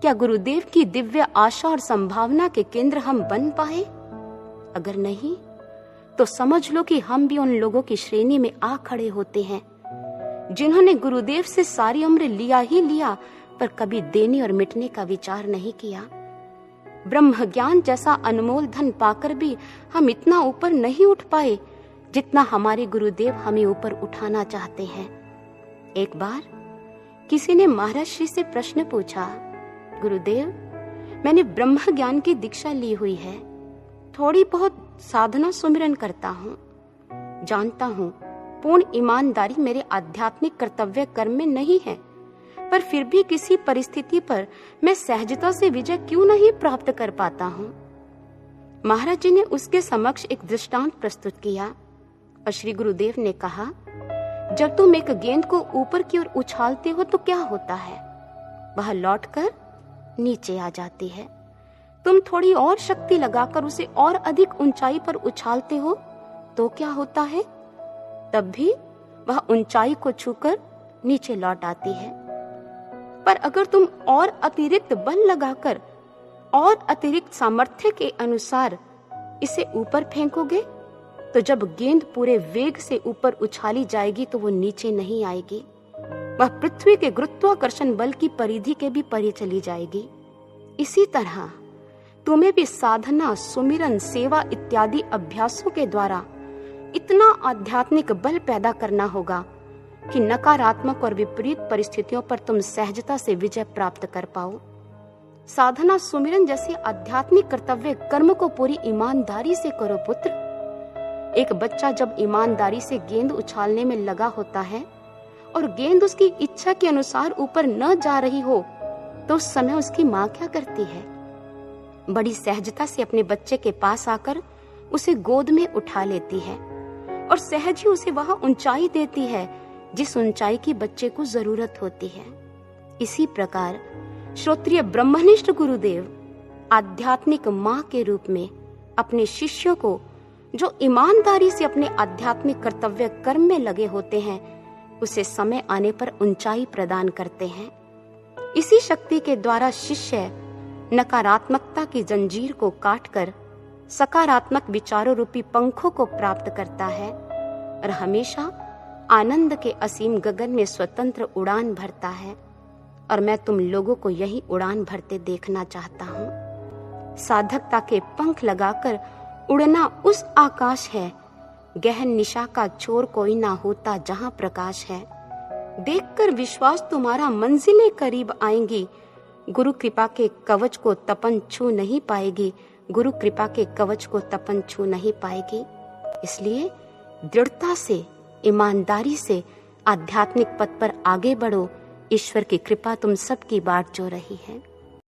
क्या गुरुदेव की दिव्य आशा और संभावना के केंद्र हम बन पाए? अगर नहीं, तो समझ लो कि हम भी उन लोगों की श्रेणी में आ खड़े होते हैं जिन्होंने गुरुदेव से सारी उम्र लिया ही लिया, पर कभी देने और मिटने का विचार नहीं किया। ब्रह्म ज्ञान जैसा अनमोल धन पाकर भी हम इतना ऊपर नहीं उठ पाए जितना हमारे गुरुदेव हमें ऊपर उठाना चाहते हैं। एक बार किसी ने महाराज श्री से प्रश्न पूछा, गुरुदेव, मैंने ब्रह्म ज्ञान की दीक्षा ली हुई है, थोड़ी बहुत साधना सुमिरन करता हूँ, जानता हूँ पूर्ण ईमानदारी मेरे आध्यात्मिक कर्तव्य कर्म में नहीं है, पर फिर भी किसी परिस्थिति पर मैं सहजता से विजय क्यों नहीं प्राप्त कर पाता हूँ। महाराज जी ने उसके समक्ष एक दृष्टांत प्रस्तुत किया और श्री गुरुदेव ने कहा, जब तुम एक गेंद को ऊपर की ओर उछालते हो तो क्या होता है? वह लौटकर नीचे आ जाती है। तुम थोड़ी और शक्ति लगाकर उसे और अधिक ऊंचाई पर उछालते हो तो क्या होता है? तब भी वह ऊंचाई को छूकर नीचे लौट आती है। पर अगर तुम और अतिरिक्त बल लगाकर और अतिरिक्त सामर्थ्य के अनुसार इसे ऊपर फेंकोगे तो जब गेंद पूरे वेग से ऊपर उछाली जाएगी तो वो नीचे नहीं आएगी, वह पृथ्वी के गुरुत्वाकर्षण बल की परिधि के भी परे चली जाएगी। इसी तरह तुम्हें भी साधना, सुमिरन, सेवा इत्यादि अभ्यासों के द्वारा इतना आध्यात्मिक बल पैदा करना होगा कि नकारात्मक और विपरीत परिस्थितियों पर तुम सहजता से विजय प्राप्त कर पाओ। साधना, सुमिरन जैसे आध्यात्मिक कर्तव्य कर्म को पूरी ईमानदारी से करो पुत्र। एक बच्चा जब ईमानदारी से गेंद उछालने में लगा होता है और गेंद उसकी इच्छा के अनुसार ऊपर न जा रही हो तो उस समय उसकी माँ क्या करती है? बड़ी सहजता से अपने बच्चे के पास आकर उसे गोद में उठा लेती है और सहज ही उसे वह ऊंचाई देती है जिस ऊंचाई की बच्चे को जरूरत होती है। इसी प्रकार श्रोत्रिय ब्रह्मनिष्ठ गुरुदेव आध्यात्मिक माँ के रूप में अपने शिष्यों को जो ईमानदारी से अपने आध्यात्मिक कर्तव्य कर्म में लगे होते हैं उसे समय आने पर ऊंचाई प्रदान करते हैं। इसी शक्ति के द्वारा शिष्य नकारात्मकता की जंजीर को काटकर सकारात्मक विचारों रूपी पंखों को प्राप्त करता है और हमेशा आनंद के असीम गगन में स्वतंत्र उड़ान भरता है। और मैं तुम लोगों को यही उड़ान भरते देखना चाहता हूँ। साधकता के पंख लगाकर उड़ना उस आकाश है, गहन निशा का छोर कोई ना होता जहाँ प्रकाश है। देखकर विश्वास तुम्हारा मंजिलें करीब आएंगी, गुरु कृपा के कवच को तपन छू नहीं पाएगी, गुरु कृपा के कवच को तपन छू नहीं पाएगी। इसलिए दृढ़ता से, ईमानदारी से आध्यात्मिक पथ पर आगे बढ़ो। ईश्वर की कृपा तुम सबकी बाट जो रही है।